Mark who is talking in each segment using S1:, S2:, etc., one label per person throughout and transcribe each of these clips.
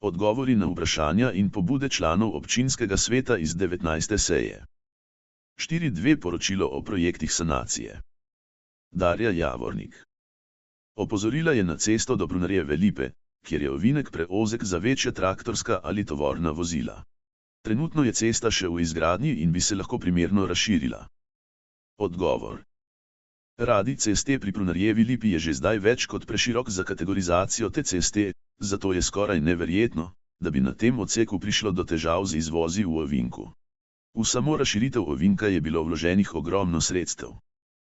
S1: Odgovori na vprašanja in pobude članov občinskega sveta iz 19. seje. 4.2 Poročilo o projektih sanacije. Darja Javornik. Opozorila je na cesto do Prunarjeve Lipe, kjer je ovinek preozek za večja traktorska ali tovorna vozila. Trenutno je cesta še v izgradnji in bi se lahko primerno razširila. Odgovor. Radi ceste pri Prunarjevi Lipi je že zdaj več kot preširok za kategorizacijo te ceste, zato je skoraj neverjetno, da bi na tem odseku prišlo do težav z izvozi v ovinku. V samo razširitev ovinka je bilo vloženih ogromno sredstev.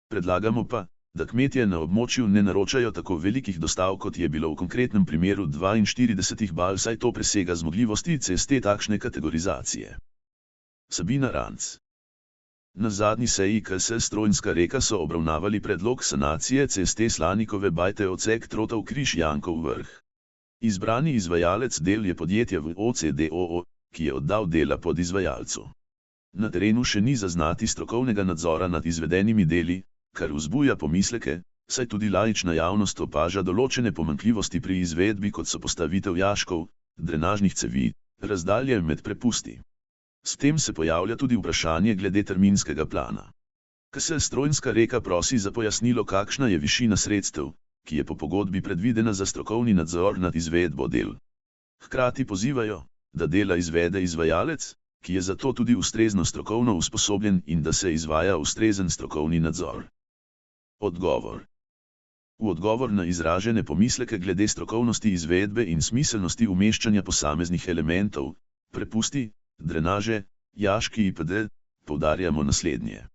S1: Predlagamo pa, da kmetje na območju ne naročajo tako velikih dostav, kot je bilo v konkretnem primeru 42 bal, saj to presega zmogljivosti ceste takšne kategorizacije. Sabina Ranc. Na zadnji seji KS Strojnska Reka so obravnavali predlog sanacije ceste Slanikove Bajte odsek Trotov Križ Jankov Vrh. Izbrani izvajalec del je podjetje VOC d.o.o., ki je oddal dela podizvajalcu. Na terenu še ni zaznati strokovnega nadzora nad izvedenimi deli, kar vzbuja pomisleke, saj tudi laična javnost opaža določene pomanjkljivosti pri izvedbi, kot so postavitev jaškov, drenažnih cevi, razdalje med prepusti. S tem se pojavlja tudi vprašanje glede terminskega plana. KS Strojnska Reka prosi za pojasnilo, kakšna je višina sredstev, ki je po pogodbi predvidena za strokovni nadzor nad izvedbo del. Hkrati pozivajo, da dela izvede izvajalec, ki je za to tudi ustrezno strokovno usposobljen, in da se izvaja ustrezen strokovni nadzor. Odgovor. V odgovor na izražene pomisleke glede strokovnosti izvedbe in smiselnosti umeščanja posameznih elementov, prepusti, drenaže, jaški itd., poudarjamo naslednje.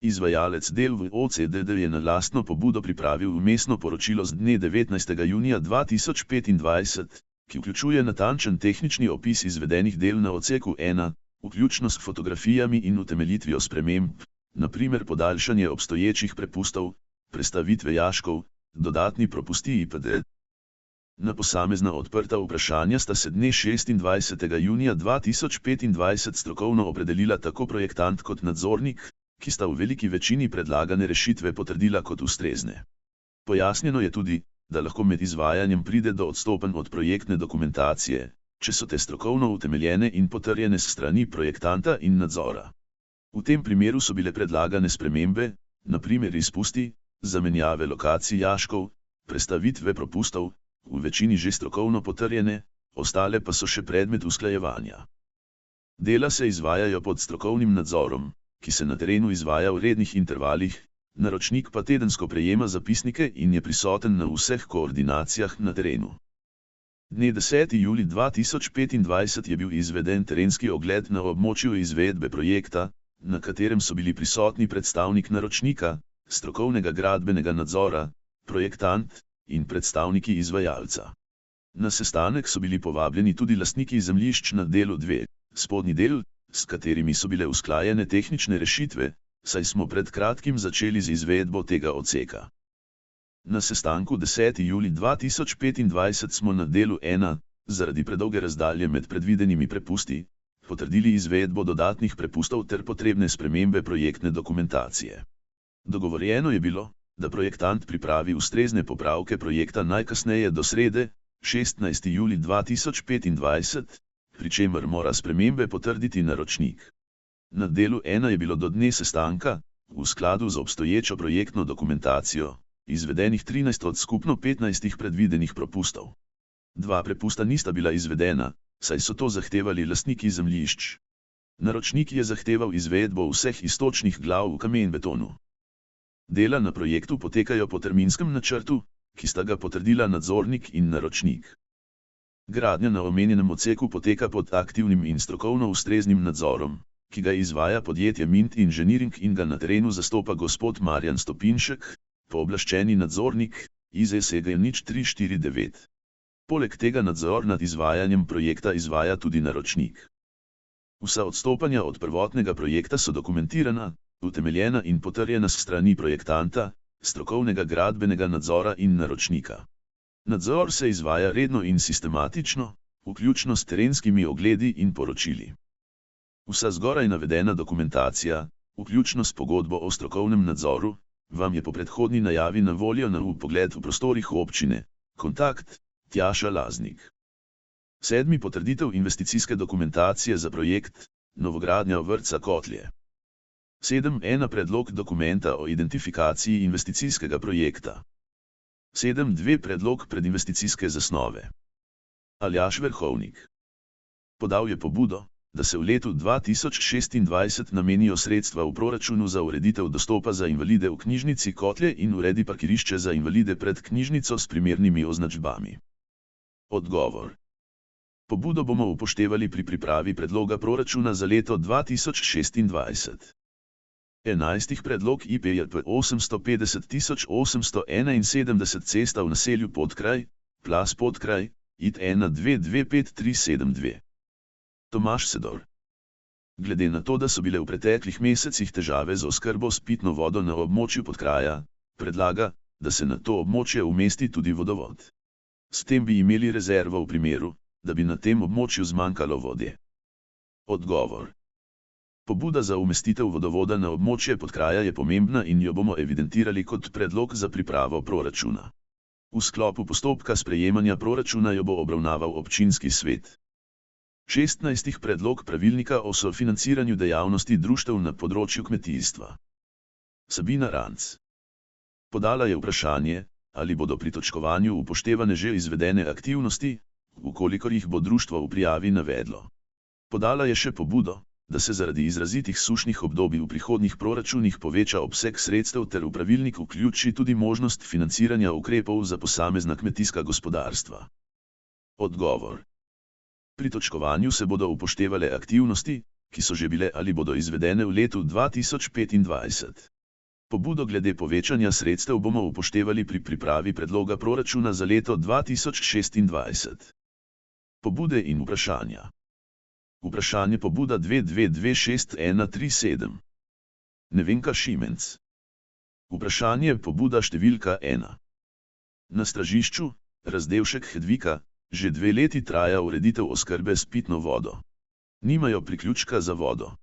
S1: Izvajalec del VOC d.d. je na lastno pobudo pripravil vmesno poročilo z dne 19. junija 2025, ki vključuje natančen tehnični opis izvedenih del na odseku 1, vključno s fotografijami in utemeljitvijo sprememb, na primer podaljšanje obstoječih prepustov, prestavitve jaškov, dodatni propusti itd. Na posamezna odprta vprašanja sta se dne 26. junija 2025 strokovno opredelila tako projektant kot nadzornik, ki sta v veliki večini predlagane rešitve potrdila kot ustrezne. Pojasnjeno je tudi, da lahko med izvajanjem pride do odstopanj od projektne dokumentacije, če so te strokovno utemeljene in potrjene s strani projektanta in nadzora. V tem primeru so bile predlagane spremembe, na primer izpusti, zamenjave lokacij jaškov, prestavitve propustov, v večini že strokovno potrjene, ostale pa so še predmet usklajevanja. Dela se izvajajo pod strokovnim nadzorom, ki se na terenu izvaja v rednih intervalih, naročnik pa tedensko prejema zapisnike in je prisoten na vseh koordinacijah na terenu. Dne 10. julij 2025 je bil izveden terenski ogled na območju izvedbe projekta, na katerem so bili prisotni predstavnik naročnika, strokovnega gradbenega nadzora, projektant in predstavniki izvajalca. Na sestanek so bili povabljeni tudi lastniki zemljišč na delu 2, spodnji del, s katerimi so bile usklajene tehnične rešitve, saj smo pred kratkim začeli z izvedbo tega odseka. Na sestanku 10. julij 2025 smo na delu 1, zaradi predolge razdalje med predvidenimi prepusti, potrdili izvedbo dodatnih prepustov ter potrebne spremembe projektne dokumentacije. Dogovorjeno je bilo, da projektant pripravi ustrezne popravke projekta najkasneje do srede, 16. julij 2025, pri čemer mora spremembe potrditi naročnik. Na delu 1 je bilo do dne sestanka, v skladu z obstoječo projektno dokumentacijo, izvedenih 13 od skupno 15 predvidenih propustov. 2 prepusta nista bila izvedena, saj so to zahtevali lastniki zemljišč. Naročnik je zahteval izvedbo vseh iztočnih glav v kamenbetonu. Dela na projektu potekajo po terminskem načrtu, ki sta ga potrdila nadzornik in naročnik. Gradnja na omenjenem odseku poteka pod aktivnim in strokovno ustreznim nadzorom, ki ga izvaja podjetje Mint Engineering in ga na terenu zastopa gospod Marjan Stopinšek, pooblaščeni nadzornik, iz ESEG 0349. Poleg tega nadzor nad izvajanjem projekta izvaja tudi naročnik. Vsa odstopanja od prvotnega projekta so dokumentirana, utemeljena in potrjena s strani projektanta, strokovnega gradbenega nadzora in naročnika. Nadzor se izvaja redno in sistematično, vključno s terenskimi ogledi in poročili. Vsa zgoraj navedena dokumentacija, vključno s pogodbo o strokovnem nadzoru, vam je po predhodni najavi na voljo na vpogled v prostorih občine. Kontakt: Tjaša Laznik. 7. Potrditev investicijske dokumentacije za projekt novogradnja vrtca Kotlje. 7.1. Predlog dokumenta o identifikaciji investicijskega projekta. 7.2. Predlog predinvesticijske zasnove. Aljaž Verhovnik podal je pobudo, da se v letu 2026 namenijo sredstva v proračunu za ureditev dostopa za invalide v knjižnici Kotlje in uredi parkirišče za invalide pred knjižnico s primernimi označbami. Odgovor. Pobudo bomo upoštevali pri pripravi predloga proračuna za leto 2026. 11. Predlog IPJP 850.871 cesta v naselju Podkraj, Plas Podkraj, IT 12253772. Tomaž Sedor. Glede na to, da so bile v preteklih mesecih težave z oskrbo s pitno vodo na območju Podkraja, predlaga, da se na to območje umesti tudi vodovod. S tem bi imeli rezervo v primeru, da bi na tem območju zmanjkalo vode. Odgovor. Pobuda za umestitev vodovoda na območje Podkraja je pomembna in jo bomo evidentirali kot predlog za pripravo proračuna. V sklopu postopka sprejemanja proračuna jo bo obravnaval občinski svet. 16. Predlog pravilnika o sofinanciranju dejavnosti društev na področju kmetijstva. Sabina Ranc podala je vprašanje, ali bodo pri točkovanju upoštevane že izvedene aktivnosti, vkolikor jih bo društvo v prijavi navedlo. Podala je še pobudo, da se zaradi izrazitih sušnih obdobij v prihodnjih proračunih poveča obseg sredstev ter v pravilnik vključi tudi možnost financiranja ukrepov za posamezna kmetijska gospodarstva. Odgovor. Pri točkovanju se bodo upoštevale aktivnosti, ki so že bile ali bodo izvedene v letu 2025. Pobudo glede povečanja sredstev bomo upoštevali pri pripravi predloga proračuna za leto 2026. Pobude in vprašanja. Vprašanje pobuda 22261137. Nevenka Šimenc. Vprašanje pobuda številka 1. Na Stražišču, Razdevšek Hedvika, že 2 leti traja ureditev oskrbe s pitno vodo. Nimajo priključka za vodo.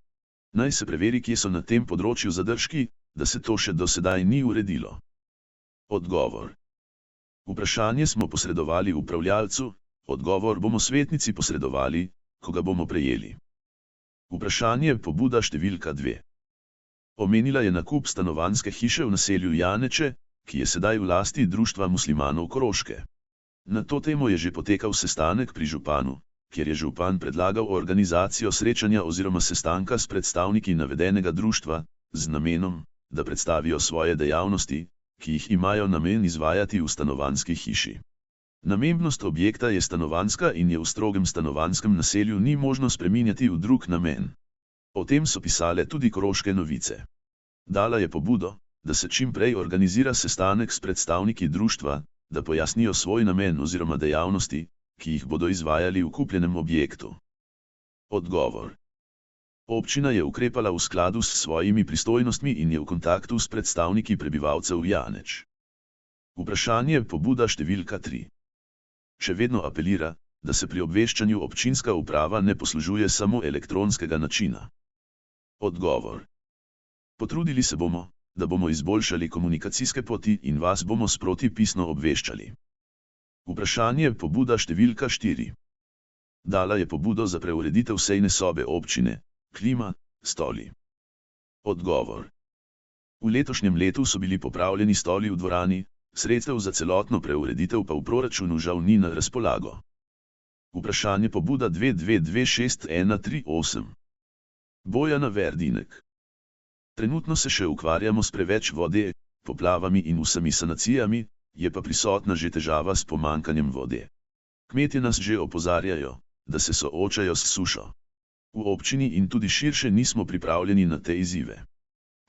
S1: Naj se preveri, kje so na tem področju zadržki, da se to še do sedaj ni uredilo. Odgovor. Vprašanje smo posredovali upravljavcu, odgovor bomo svetnici posredovali, ko ga bomo prejeli. Vprašanje pobuda številka 2. Omenila je nakup stanovanjske hiše v naselju Janeče, ki je sedaj v lasti Društva muslimanov Koroške. Na to temo je že potekal sestanek pri županu, kjer je župan predlagal organizacijo srečanja oziroma sestanka s predstavniki navedenega društva, z namenom, da predstavijo svoje dejavnosti, ki jih imajo namen izvajati v stanovanjski hiši. Namembnost objekta je stanovanjska in je v strogem stanovanjskem naselju ni možno spreminjati v drug namen. O tem so pisale tudi Koroške novice. Dala je pobudo, da se čim prej organizira sestanek s predstavniki društva, da pojasnijo svoj namen oziroma dejavnosti, ki jih bodo izvajali v kupljenem objektu. Odgovor. Občina je ukrepala v skladu s svojimi pristojnostmi in je v kontaktu s predstavniki prebivalcev Janeč. Vprašanje pobuda številka 3. Še vedno apelira, da se pri obveščanju občinska uprava ne poslužuje samo elektronskega načina. Odgovor. Potrudili se bomo, da bomo izboljšali komunikacijske poti in vas bomo sproti pisno obveščali. Vprašanje pobuda številka 4. Dala je pobudo za preureditev sejne sobe občine, klima, stoli. Odgovor. V letošnjem letu so bili popravljeni stoli v dvorani, sredstev za celotno preureditev pa v proračunu žal ni na razpolago. Vprašanje pobuda 22261138. Bojana Verdinek. Trenutno se še ukvarjamo s preveč vode, poplavami in vsemi sanacijami, je pa prisotna že težava s pomanjkanjem vode. Kmetje nas že opozarjajo, da se soočajo s sušo. V občini in tudi širše nismo pripravljeni na te izzive.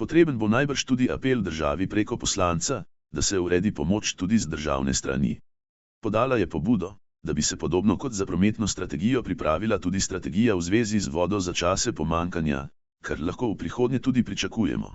S1: Potreben bo najbrž tudi apel državi preko poslanca, da se uredi pomoč tudi z državne strani. Podala je pobudo, da bi se podobno kot za prometno strategijo pripravila tudi strategija v zvezi z vodo za čase pomanjkanja, kar lahko v prihodnje tudi pričakujemo.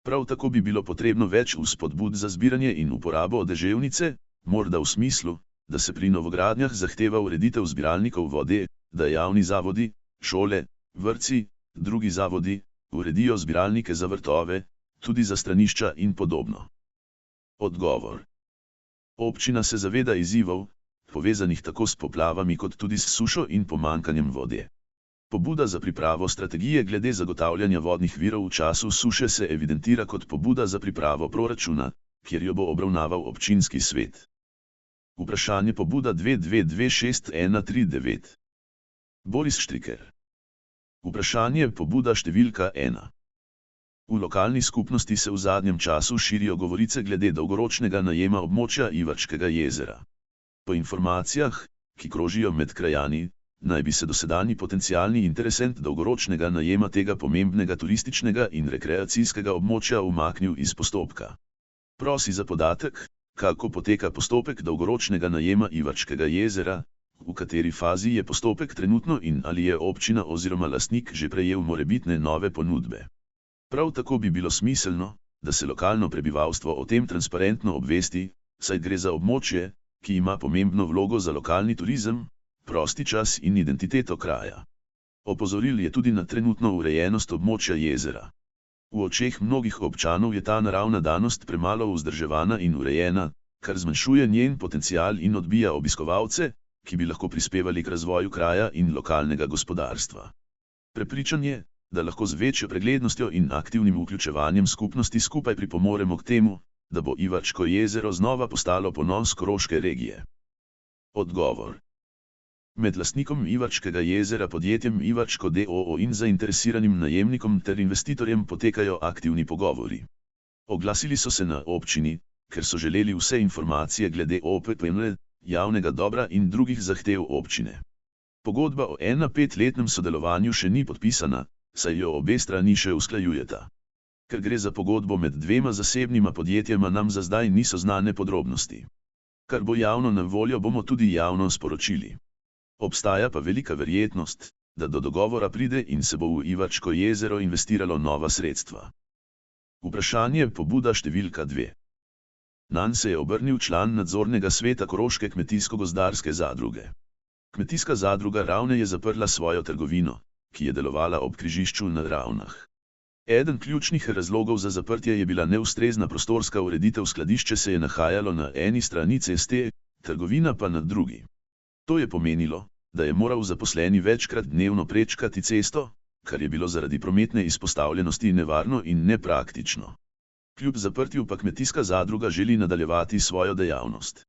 S1: Prav tako bi bilo potrebno več vzpodbud za zbiranje in uporabo deževnice, morda v smislu, da se pri novogradnjah zahteva ureditev zbiralnikov vode, da javni zavodi, šole, vrtci, drugi zavodi, uredijo zbiralnike za vrtove, tudi za stranišča in podobno. Odgovor. Občina se zaveda izzivov, povezanih tako s poplavami kot tudi s sušo in pomanjkanjem vode. Pobuda za pripravo strategije glede zagotavljanja vodnih virov v času suše se evidentira kot pobuda za pripravo proračuna, kjer jo bo obravnaval občinski svet. Vprašanje pobuda 2226-139. Boris Štriker. Vprašanje pobuda številka 1. V lokalni skupnosti se v zadnjem času širijo govorice glede dolgoročnega najema območja Ivačkega jezera. Po informacijah, ki krožijo med krajani, naj bi se dosedanji potencialni interesent dolgoročnega najema tega pomembnega turističnega in rekreacijskega območja umaknil iz postopka. Prosi za podatek, kako poteka postopek dolgoročnega najema Ivačkega jezera, v kateri fazi je postopek trenutno in ali je občina oziroma lastnik že prejel morebitne nove ponudbe. Prav tako bi bilo smiselno, da se lokalno prebivalstvo o tem transparentno obvesti, saj gre za območje, ki ima pomembno vlogo za lokalni turizem, prosti čas in identiteto kraja. Opozoril je tudi na trenutno urejenost območja jezera. V očeh mnogih občanov je ta naravna danost premalo vzdrževana in urejena, kar zmanjšuje njen potencial in odbija obiskovalce, ki bi lahko prispevali k razvoju kraja in lokalnega gospodarstva. Prepričan je, da lahko z večjo preglednostjo in aktivnim vključevanjem skupnosti skupaj pripomoremo k temu, da bo Ivačko jezero znova postalo ponos Koroške regije. Odgovor. Med lastnikom Ivačkega jezera podjetjem Ivačko d.o.o. in zainteresiranim najemnikom ter investitorjem potekajo aktivni pogovori. Oglasili so se na občini, ker so želeli vse informacije glede OPPN, javnega dobra in drugih zahtev občine. Pogodba o 5-letnem sodelovanju še ni podpisana, saj jo obe strani še usklajujeta. Ker gre za pogodbo med dvema zasebnima podjetjema, nam za zdaj niso znane podrobnosti. Kar bo javno na voljo, bomo tudi javno sporočili. Obstaja pa velika verjetnost, da do dogovora pride in se bo v Ivačko jezero investiralo nova sredstva. Vprašanje pobuda številka 2. Nanj se je obrnil član nadzornega sveta Koroške kmetijsko-gozdarske zadruge. Kmetijska zadruga Ravne je zaprla svojo trgovino, ki je delovala ob križišču na Ravnah. Eden ključnih razlogov za zaprtje je bila neustrezna prostorska ureditev. Skladišče se je nahajalo na eni strani ceste, trgovina pa na drugi. To je pomenilo, da je moral zaposleni večkrat dnevno prečkati cesto, kar je bilo zaradi prometne izpostavljenosti nevarno in nepraktično. Kljub zaprtju pa kmetijska zadruga želi nadaljevati svojo dejavnost.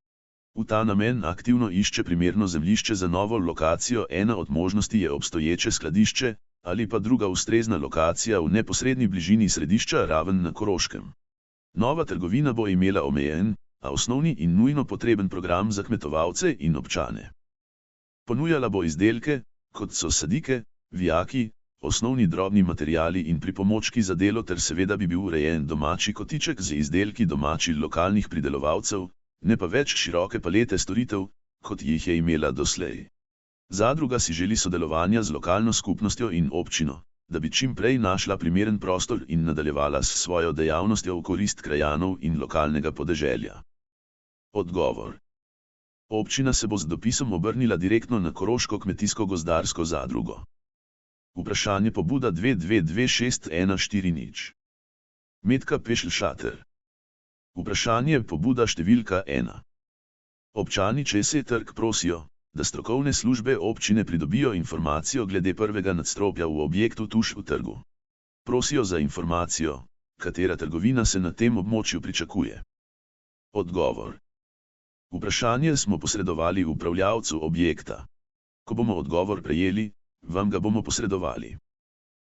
S1: V ta namen aktivno išče primerno zemljišče za novo lokacijo. Ena od možnosti je obstoječe skladišče ali pa druga ustrezna lokacija v neposredni bližini središča Raven na Koroškem. Nova trgovina bo imela omejen, a osnovni in nujno potreben program za kmetovalce in občane. Ponujala bo izdelke, kot so sadike, vijaki, osnovni drobni materiali in pripomočki za delo, ter seveda bi bil urejen domači kotiček z izdelki domačih lokalnih pridelovalcev, ne pa več široke palete storitev, kot jih je imela doslej. Zadruga si želi sodelovanja z lokalno skupnostjo in občino, da bi čim prej našla primeren prostor in nadaljevala s svojo dejavnostjo v korist krajanov in lokalnega podeželja. Odgovor. Občina se bo z dopisom obrnila direktno na Koroško kmetijsko-gozdarsko zadrugo. Vprašanje pobuda 2226-140. Metka Pešl-Šater. Vprašanje pobuda številka 1. Občani Čese trg prosijo, da strokovne službe občine pridobijo informacijo glede prvega nadstropja v objektu tuš v trgu. Prosijo za informacijo, katera trgovina se na tem območju pričakuje. Odgovor. Vprašanje smo posredovali upravljavcu objekta. Ko bomo odgovor prejeli, vam ga bomo posredovali.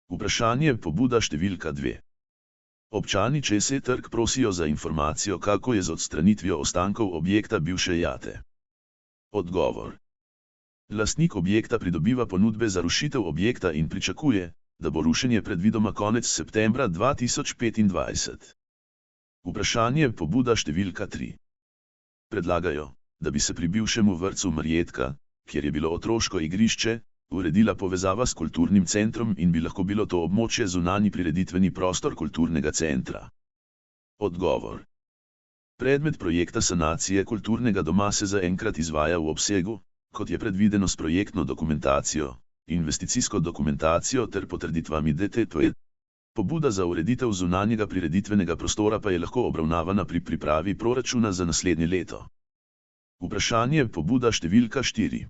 S1: Vprašanje pobuda številka 2. Občani Čese trg prosijo za informacijo, kako je z odstranitvijo ostankov objekta bivše jate. Odgovor. Lastnik objekta pridobiva ponudbe za rušitev objekta in pričakuje, da bo rušenje predvidoma konec septembra 2025. Vprašanje pobuda številka 3. Predlagajo, da bi se pri bivšemu vrtcu Marjetka, kjer je bilo otroško igrišče, uredila povezava s kulturnim centrom in bi lahko bilo to območje zunanji prireditveni prostor kulturnega centra. Odgovor. Predmet projekta sanacije kulturnega doma se zaenkrat izvaja v obsegu, kot je predvideno s projektno dokumentacijo, investicijsko dokumentacijo ter potrditvami DTP. Pobuda za ureditev zunanjega prireditvenega prostora pa je lahko obravnavana pri pripravi proračuna za naslednje leto. Vprašanje pobuda številka 4.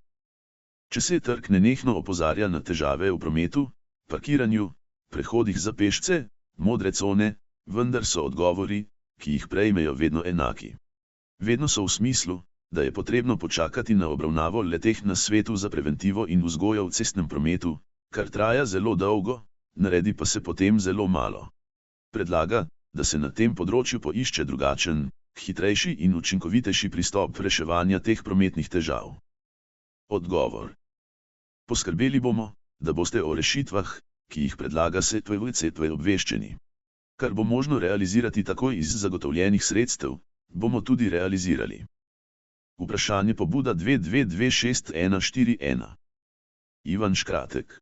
S1: Če se trg nenehno opozarja na težave v prometu, parkiranju, prehodih za pešce, modre cone, vendar so odgovori, ki jih prejmejo, vedno enaki. Vedno so v smislu, da je potrebno počakati na obravnavo le-teh na svetu za preventivo in vzgojo v cestnem prometu, kar traja zelo dolgo, naredi pa se potem zelo malo. Predlaga, da se na tem področju poišče drugačen, hitrejši in učinkovitejši pristop reševanja teh prometnih težav. Odgovor. Poskrbeli bomo, da boste o rešitvah, ki jih predlaga STVCTV, obveščeni. Kar bo možno realizirati takoj iz zagotovljenih sredstev, bomo tudi realizirali. Vprašanje pobuda 222641. Ivan Škratek.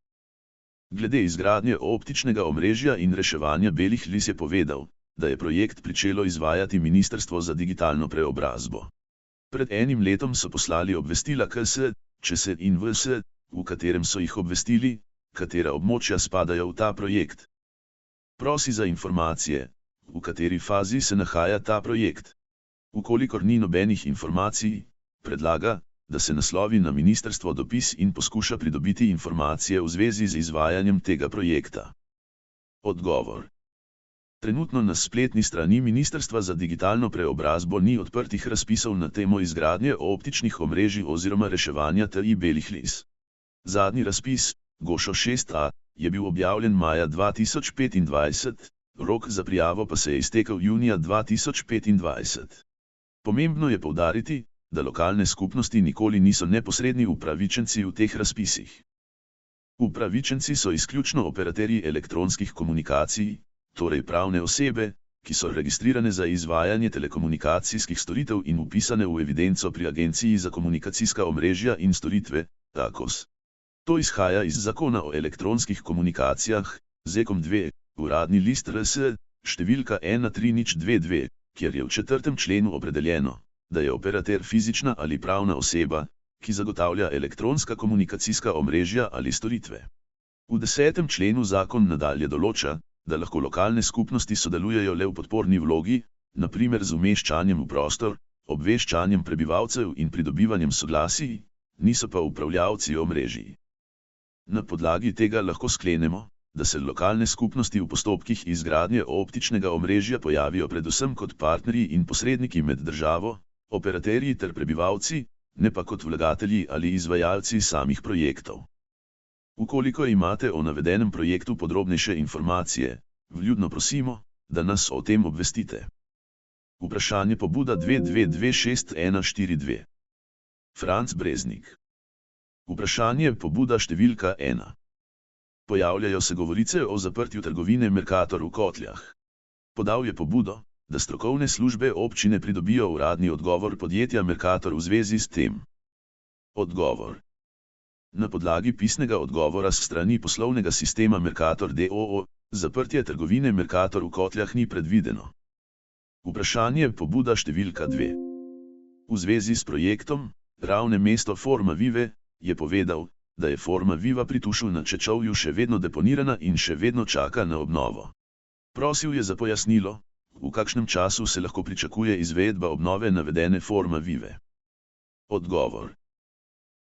S1: Glede izgradnje optičnega omrežja in reševanja belih lis je povedal, da je projekt pričelo izvajati Ministrstvo za digitalno preobrazbo. Pred enim letom so poslali obvestila KS, ČS in VS, v katerem so jih obvestili, katera območja spadajo v ta projekt. Prosi za informacije, v kateri fazi se nahaja ta projekt. Vkolikor ni nobenih informacij, predlaga, da se naslovi na ministrstvo dopis in poskuša pridobiti informacije v zvezi z izvajanjem tega projekta. Odgovor. Trenutno na spletni strani Ministrstva za digitalno preobrazbo ni odprtih razpisov na temo izgradnje optičnih omrežij oziroma reševanja TI belih lis. Zadnji razpis, Gošo 6A, je bil objavljen maja 2025, rok za prijavo pa se je iztekel junija 2025. Pomembno je poudariti, da lokalne skupnosti nikoli niso neposredni upravičenci v teh razpisih. Upravičenci so izključno operaterji elektronskih komunikacij, torej pravne osebe, ki so registrirane za izvajanje telekomunikacijskih storitev in vpisane v evidenco pri Agenciji za komunikacijska omrežja in storitve, AKOS. To izhaja iz Zakona o elektronskih komunikacijah, ZEKom-2, uradni list RS, številka 13022, kjer je v 4. členu opredeljeno, da je operater fizična ali pravna oseba, ki zagotavlja elektronska komunikacijska omrežja ali storitve. V 10. členu zakon nadalje določa, da lahko lokalne skupnosti sodelujejo le v podporni vlogi, na primer z umeščanjem v prostor, obveščanjem prebivalcev in pridobivanjem soglasij, niso pa upravljavci omrežij. Na podlagi tega lahko sklenemo, da se lokalne skupnosti v postopkih izgradnje optičnega omrežja pojavijo predvsem kot partnerji in posredniki med državo, operaterji ter prebivalci, ne pa kot vlagatelji ali izvajalci samih projektov. Ukoliko imate o navedenem projektu podrobnejše informacije, vljudno prosimo, da nas o tem obvestite. Vprašanje pobuda 22264142. Franc Breznik. Vprašanje pobuda številka 1. Pojavljajo se govorice o zaprtju trgovine Mercator v Kotljah. Podal je pobudo, da strokovne službe občine pridobijo uradni odgovor podjetja Mercator v zvezi s tem. Odgovor. Na podlagi pisnega odgovora s strani poslovnega sistema Mercator d.o.o., zaprtje trgovine Mercator v Kotljah ni predvideno. Vprašanje pobuda številka 2. V zvezi s projektom Ravne mesto Forma Vive je povedal, da je Forma Viva pri Tušu na Čečovju še vedno deponirana in še vedno čaka na obnovo. Prosil je za pojasnilo, v kakšnem času se lahko pričakuje izvedba obnove navedene Forma Vive. Odgovor.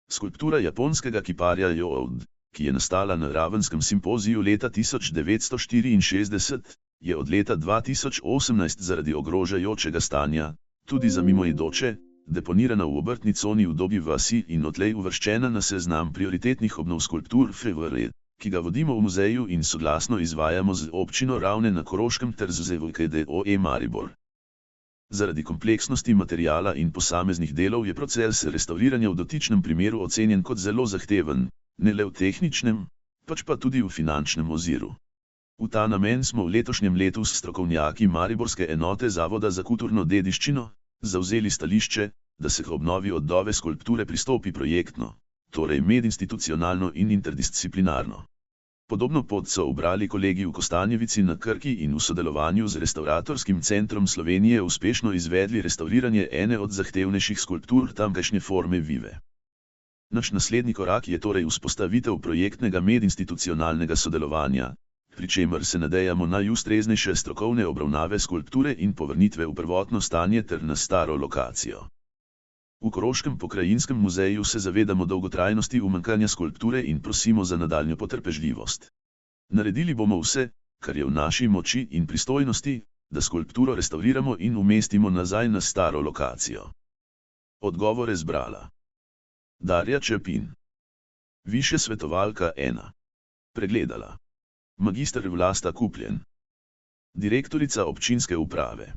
S1: Skulptura japonskega kiparja Youd, ki je nastala na Ravenskem simpoziju leta 1964, je od leta 2018 zaradi ogrožajočega stanja, tudi za mimoidoče, deponirana v obrtni coni v Dobji vasi in odtlej uvrščena na seznam prioritetnih obnov skulptur FVR, ki ga vodimo v muzeju in soglasno izvajamo z občino Ravne na Koroškem ter z ZVKDOE Maribor. Zaradi kompleksnosti materiala in posameznih delov je proces restavriranja v dotičnem primeru ocenjen kot zelo zahteven, ne le v tehničnem, pač pa tudi v finančnem oziru. V ta namen smo v letošnjem letu s strokovnjaki Mariborske enote Zavoda za kulturno dediščino zavzeli stališče, da se k obnovi Oddove skulpture pristopi projektno, torej medinstitucionalno in interdisciplinarno. Podobno pot so ubrali kolegi v Kostanjevici na Krki in v sodelovanju z Restavratorskim centrom Slovenije uspešno izvedli restavriranje ene od zahtevnejših skulptur tamkajšnje Forme Vive. Naš naslednji korak je torej vzpostavitev projektnega medinstitucionalnega sodelovanja, pri čemer se nadejamo najustreznejše strokovne obravnave skulpture in povrnitve v prvotno stanje ter na staro lokacijo. V Koroškem pokrajinskem muzeju se zavedamo dolgotrajnosti umanjkanja skulpture in prosimo za nadaljnjo potrpežljivost. Naredili bomo vse, kar je v naši moči in pristojnosti, da skulpturo restavriramo in umestimo nazaj na staro lokacijo. Odgovore zbrala Darja Čepin, višja svetovalka 1. Pregledala Magister Vlasta Kupljen, direktorica občinske uprave.